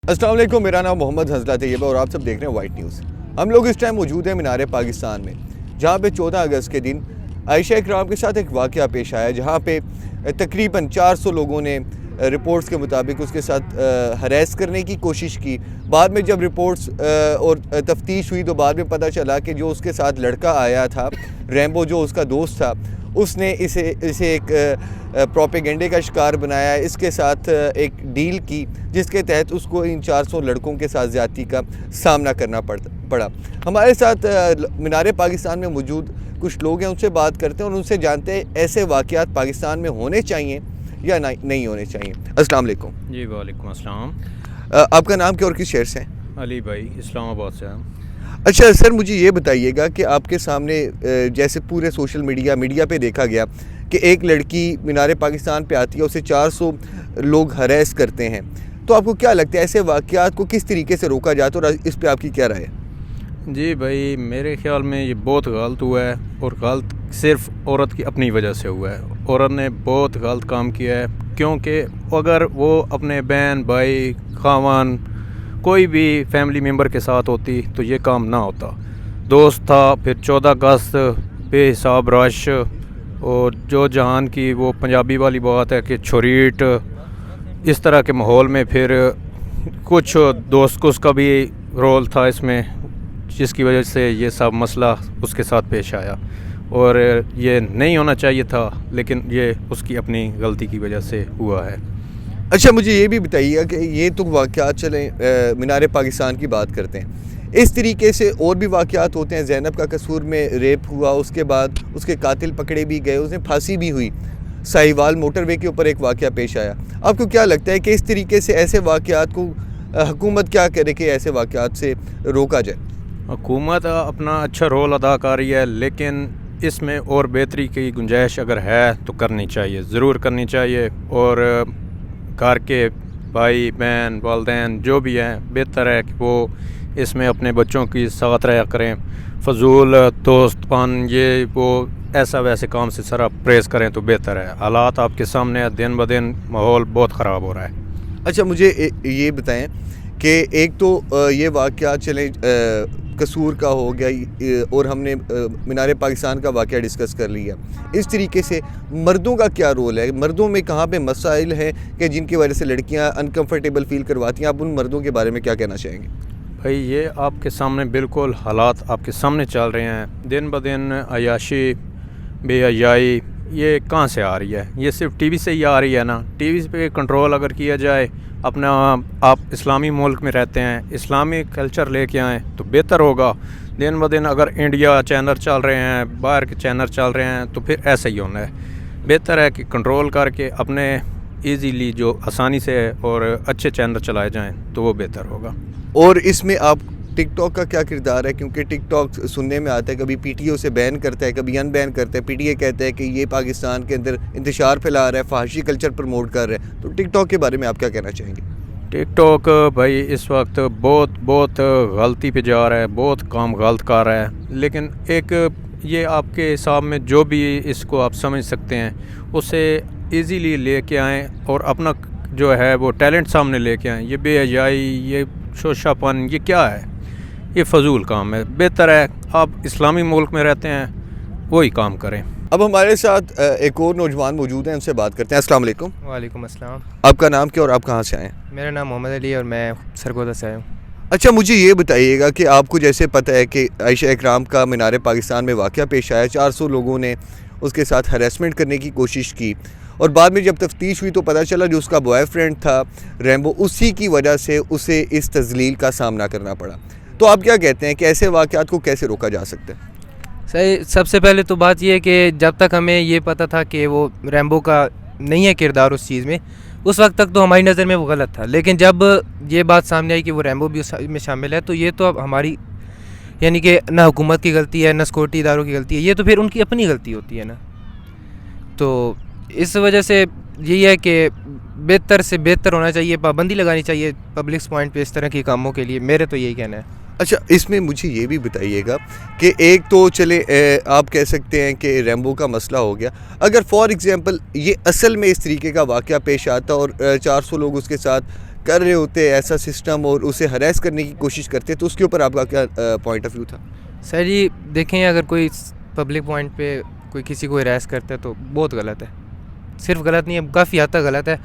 अस्सलाम वालेकुम, मेरा नाम मोहम्मद हंसला तैयब है और आप सब देख रहे हैं वाइट न्यूज़। हम लोग इस टाइम मौजूद हैं मीनार पाकिस्तान में, जहाँ पे 14 अगस्त के दिन आयशा इकराम के साथ एक वाक़या पेश आया, जहाँ पे तकरीबन 400 लोगों ने रिपोर्ट्स के मुताबिक उसके साथ हरेस करने की कोशिश की। बाद में जब रिपोर्ट्स और तफ्तीश हुई तो बाद में पता चला कि जो उसके साथ लड़का आया था, रैम्बो, जो उसका दोस्त था, उसने इसे एक प्रोपेगेंडे का शिकार बनाया। इसके साथ एक डील की जिसके तहत उसको इन 400 लड़कों के साथ ज़्यादती का सामना करना पड़ा। हमारे साथ मीनार पाकिस्तान में मौजूद कुछ लोग हैं, उनसे बात करते हैं और उनसे जानते हैं ऐसे वाक़यात पाकिस्तान में होने चाहिए या नहीं होने चाहिए। अस्सलाम वालेकुम। जी वालेकुम अस्सलाम। आपका नाम क्या और किस शहर से हैं? अली भाई, इस्लामाबाद से हैं। अच्छा सर, मुझे ये बताइएगा कि आपके सामने जैसे पूरे सोशल मीडिया पे देखा गया कि एक लड़की मीनार पाकिस्तान पे आती है, उसे 400 लोग हरेस करते हैं, तो आपको क्या लगता है ऐसे वाक़यात को किस तरीके से रोका जाता है और इस पे आपकी क्या राय है? जी भाई, मेरे ख्याल में ये बहुत गलत हुआ है और गलत सिर्फ औरत की अपनी वजह से हुआ है। औरत ने बहुत गलत काम किया है, क्योंकि अगर वो अपने बहन भाई खावन कोई भी फैमिली मेम्बर के साथ होती तो ये काम ना होता। दोस्त था, फिर 14 अगस्त बेहिसाब रश, और जो जहान की वो पंजाबी वाली बात है कि छोरीट, इस तरह के माहौल में फिर कुछ दोस्त को उसका भी रोल था इसमें, जिसकी वजह से ये सब मसला उसके साथ पेश आया और ये नहीं होना चाहिए था, लेकिन ये उसकी अपनी गलती की वजह से हुआ है। अच्छा, मुझे ये भी बताइएगा कि ये तो वाक़यात चलें मीनार पाकिस्तान की बात करते हैं, इस तरीके से और भी वाक़यात होते हैं। ज़ैनब का कसूर में रेप हुआ, उसके बाद उसके कातिल पकड़े भी गए, उसने फांसी भी हुई। साहिवाल मोटरवे के ऊपर एक वाक़या पेश आया। आपको क्या लगता है कि इस तरीके से ऐसे वाक़यात को हुकूमत क्या करे कि ऐसे वाक़यात से रोका जाए? हुकूमत अपना अच्छा रोल अदा कर रही है, लेकिन इसमें और बेहतरी की गुंजाइश अगर है तो करनी चाहिए, ज़रूर करनी चाहिए। और घर के भाई बहन वालिदैन जो भी हैं, बेहतर है कि वो इसमें अपने बच्चों की साथ रहा करें। फजूल दोस्तपन ये वो ऐसा वैसे काम से सारा प्रेस करें तो बेहतर है। हालात आपके सामने दिन ब दिन माहौल बहुत ख़राब हो रहा है। अच्छा, मुझे ये बताएं कि एक तो ये वाक़या चले कसूर का हो गया और हमने मीनार पाकिस्तान का वाक़या डिस्कस कर लिया। इस तरीके से मर्दों का क्या रोल है? मर्दों में कहाँ पे मसाइल हैं कि जिनकी वजह से लड़कियां अनकंफर्टेबल फ़ील करवाती हैं? आप उन मर्दों के बारे में क्या कहना चाहेंगे? भाई, ये आपके सामने बिल्कुल हालात आपके सामने चल रहे हैं। दिन ब दिन अयाशी बेहयाई ये कहाँ से आ रही है? ये सिर्फ टीवी से ही आ रही है ना। टीवी पे कंट्रोल अगर किया जाए, अपना आप इस्लामी मुल्क में रहते हैं, इस्लामी कल्चर लेके आएँ तो बेहतर होगा। दिन ब दिन अगर इंडिया चैनल चल रहे हैं, बाहर के चैनल चल रहे हैं, तो फिर ऐसा ही होना है। बेहतर है कि कंट्रोल करके अपने इजीली जो आसानी से और अच्छे चैनल चलाए जाएं तो वो बेहतर होगा। और इसमें आप टिकटॉक का क्या किरदार है? क्योंकि टिकटॉक सुनने में आता है कभी पीटीओ से बैन करता है, कभी अनबैन करता है। पीटीए कहता है कि ये पाकिस्तान के अंदर इंतशार फैला रहा है, फहाशी कल्चर प्रमोट कर रहा है। तो टिकटॉक के बारे में आप क्या कहना चाहेंगे? टिकटॉक भाई इस वक्त बहुत गलती पे जा रहा है, बहुत काम गलत कर रहा है। लेकिन एक ये आपके हिसाब में जो भी इसको आप समझ सकते हैं उसे इजीली लेके आएँ और अपना जो है वो टैलेंट सामने लेके आएँ। ये बेहयाई, ये शोशापन, ये क्या है? ये फजूल काम है। बेहतर है आप इस्लामी मुल्क में रहते हैं, वही काम करें। अब हमारे साथ एक और नौजवान मौजूद हैं, उनसे बात करते हैं। अस्सलाम वालेकुम। वालेकुम अस्सलाम। आपका नाम क्या और आप कहाँ से आए हैं? मेरा नाम मोहम्मद अली और मैं सरगोदा से आया हूँ। अच्छा, मुझे ये बताइएगा कि आपको जैसे पता है कि आयशा इकराम का मीनार पाकिस्तान में वाक़या पेश आया, 400 लोगों ने उसके साथ हरेसमेंट करने की कोशिश की और बाद में जब तफ्तीश हुई तो पता चला जो उसका बॉयफ्रेंड था रैम्बो, उसी की वजह से उसे इस तज़लील का सामना करना पड़ा। तो आप क्या कहते हैं कि ऐसे वाक़यात को कैसे रोका जा सकता है? सही, सबसे पहले तो बात ये है कि जब तक हमें ये पता था कि वो रैम्बो का नहीं है किरदार उस चीज़ में, उस वक्त तक तो हमारी नज़र में वो गलत था। लेकिन जब ये बात सामने आई कि वो रैम्बो भी उसमें शामिल है, तो ये तो अब हमारी यानी कि ना हुकूमत की गलती है, ना सिक्योरिटी इदारों की गलती है, ये तो फिर उनकी अपनी गलती होती है ना। तो इस वजह से यही है कि बेहतर से बेहतर होना चाहिए, पाबंदी लगानी चाहिए पब्लिक पॉइंट पे इस तरह के कामों के लिए। मेरे तो यही कहना है। अच्छा, इसमें मुझे ये भी बताइएगा कि एक तो चले आप कह सकते हैं कि रैम्बो का मसला हो गया, अगर फॉर एग्ज़ाम्पल ये असल में इस तरीके का वाक़या पेश आता और 400 लोग उसके साथ کر رہے ہوتے ایسا سسٹم اور اسے ہراس کرنے کی کوشش کرتے، تو اس کے اوپر آپ کا کیا پوائنٹ آف ویو تھا؟ سر جی دیکھیں، اگر کوئی پبلک پوائنٹ پہ کوئی کسی کو ہراس کرتا ہے تو بہت غلط ہے، صرف غلط نہیں ہے، کافی حد تک غلط ہے.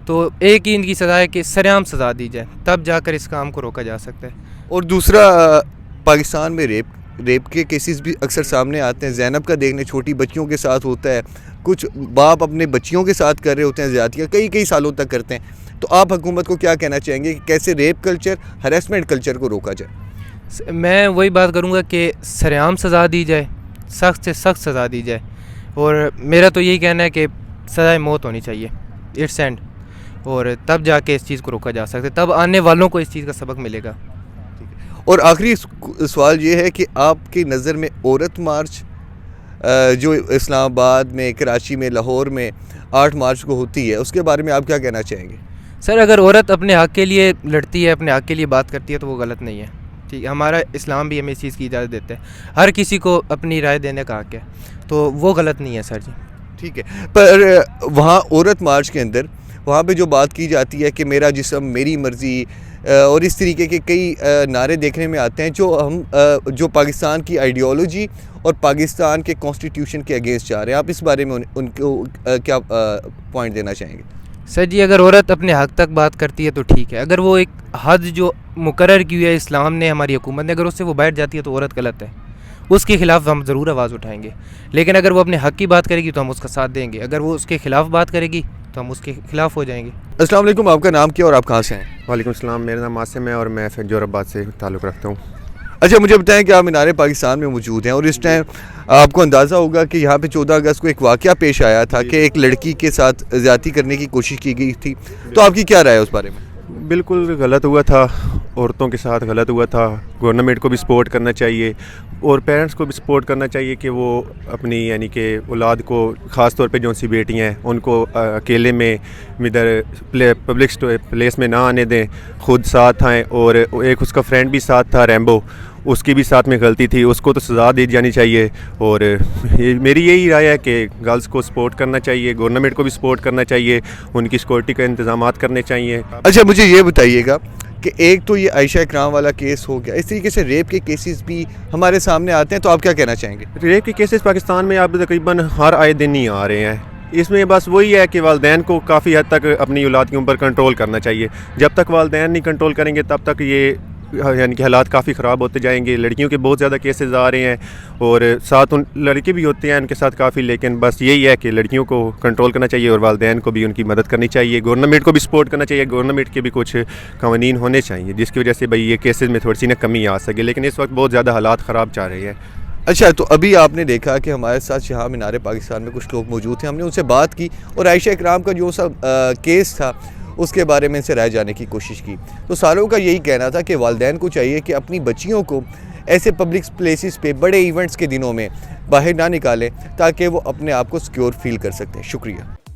تو ایک ہی ان کی سزا ہے کہ سرعام سزا دی جائے، تب جا کر اس کام کو روکا جا سکتا ہے. اور دوسرا، پاکستان میں ریپ کے کیسز بھی اکثر سامنے آتے ہیں. زینب کا دیکھنے چھوٹی بچیوں کے ساتھ ہوتا ہے، کچھ باپ اپنے بچیوں کے ساتھ کر رہے ہوتے ہیں زیادتیاں، کئی سالوں تک کرتے ہیں. تو آپ حکومت کو کیا کہنا چاہیں گے کہ کیسے ریپ کلچر، ہراسمنٹ کلچر کو روکا جائے؟ میں وہی بات کروں گا کہ سرعام سزا دی جائے، سخت سے سخت سزا دی جائے. اور میرا تو یہی کہنا ہے کہ سزائے موت ہونی چاہیے، اٹس اینڈ. اور تب جا کے اس چیز کو روکا جا سکتا ہے، تب آنے والوں کو اس چیز کا سبق ملے گا. اور آخری سوال یہ ہے کہ آپ کی نظر میں عورت مارچ جو اسلام آباد میں، کراچی میں، لاہور میں 8 مارچ کو ہوتی ہے، اس کے بارے میں آپ کیا کہنا چاہیں گے؟ سر اگر عورت اپنے حق کے لیے لڑتی ہے، اپنے حق کے لیے بات کرتی ہے تو وہ غلط نہیں ہے. ٹھیک ہے، ہمارا اسلام بھی ہمیں اس چیز کی اجازت دیتا ہے، ہر کسی کو اپنی رائے دینے کا حق ہے، تو وہ غلط نہیں ہے سر جی. ٹھیک ہے، پر وہاں عورت مارچ کے اندر وہاں پہ جو بات کی جاتی ہے کہ میرا جسم میری مرضی اور اس طریقے کے کئی نعرے دیکھنے میں آتے ہیں جو پاکستان کی آئیڈیالوجی اور پاکستان کے کانسٹیٹیوشن کے اگینسٹ جا رہے ہیں. آپ اس بارے میں ان کو کیا پوائنٹ دینا چاہیں گے؟ سر جی اگر عورت اپنے حق تک بات کرتی ہے تو ٹھیک ہے، اگر وہ ایک حد جو مقرر کی ہوئی ہے اسلام نے، ہماری حکومت نے، اگر اس سے وہ بیٹھ جاتی ہے تو عورت غلط ہے. اس کے خلاف ہم ضرور آواز اٹھائیں گے، لیکن اگر وہ اپنے حق کی بات کرے گی تو ہم اس کا ساتھ دیں گے، اگر وہ اس کے خلاف بات کرے گی تو ہم اس کے خلاف ہو جائیں گے. السلام علیکم، آپ کا نام کیا اور آپ کہاں سے ہیں؟ وعلیکم السلام، میرا نام عاصم ہے اور میں جوہر آباد سے تعلق رکھتا ہوں. اچھا، مجھے بتائیں کہ آپ مینار پاکستان میں موجود ہیں اور اس ٹائم آپ کو اندازہ ہوگا کہ یہاں پہ 14 اگست کو ایک واقعہ پیش آیا تھا کہ ایک لڑکی کے ساتھ زیادتی کرنے کی کوشش کی گئی تھی. تو آپ کی کیا رائے ہے اس بارے میں؟ بالکل غلط ہوا تھا، عورتوں کے ساتھ غلط ہوا تھا. گورنمنٹ کو بھی سپورٹ کرنا چاہیے اور پیرنٹس کو بھی سپورٹ کرنا چاہیے کہ وہ اپنی یعنی کہ اولاد کو، خاص طور پہ جو سی بیٹیاں ہیں، ان کو اکیلے میں ادھر پبلک پلیس میں نہ آنے دیں، خود ساتھ آئیں. اور ایک اس کا فرینڈ بھی ساتھ تھا، ریمبو، اس کی بھی ساتھ میں غلطی تھی، اس کو تو سزا دی جانی چاہیے. اور میری یہی رائے ہے کہ گرلس کو سپورٹ کرنا چاہیے، گورنمنٹ کو بھی سپورٹ کرنا چاہیے، ان کی سیکورٹی کا انتظامات کرنے چاہیے. اچھا، مجھے یہ بتائیے گا کہ ایک تو یہ عائشہ اکرام والا کیس ہو گیا، اس طریقے سے ریپ کے کیسز بھی ہمارے سامنے آتے ہیں، تو آپ کیا کہنا چاہیں گے؟ ریپ کے کیسز پاکستان میں اب تقریباً ہر آئے دن ہی آ رہے ہیں. اس میں بس وہی ہے کہ والدین کو کافی حد تک اپنی اولاد کے اوپر کنٹرول کرنا چاہیے. جب تک والدین نہیں کنٹرول کریں گے تب تک یہ یعنی کہ حالات کافی خراب ہوتے جائیں گے. لڑکیوں کے بہت زیادہ کیسز آ رہے ہیں اور ساتھ ان لڑکے بھی ہوتے ہیں ان کے ساتھ کافی، لیکن بس یہی ہے کہ لڑکیوں کو کنٹرول کرنا چاہیے اور والدین کو بھی ان کی مدد کرنی چاہیے. گورنمنٹ کو بھی سپورٹ کرنا چاہیے، گورنمنٹ کے بھی کچھ قوانین ہونے چاہیے جس کی وجہ سے بھائی یہ کیسز میں تھوڑی سی کمی آ سکے، لیکن اس وقت بہت زیادہ حالات خراب چل رہے ہیں. اچھا، تو ابھی آپ نے دیکھا کہ ہمارے ساتھ یہاں مینار پاکستان میں کچھ لوگ موجود تھے، ہم نے ان سے بات کی اور عائشہ اکرام کا جو سب کیس تھا اس کے بارے میں ان سے رائے جانے کی کوشش کی. تو ساروں کا یہی کہنا تھا کہ والدین کو چاہیے کہ اپنی بچیوں کو ایسے پبلک پلیسز پہ بڑے ایونٹس کے دنوں میں باہر نہ نکالیں تاکہ وہ اپنے آپ کو سیکیور فیل کر سکتے ہیں. شکریہ.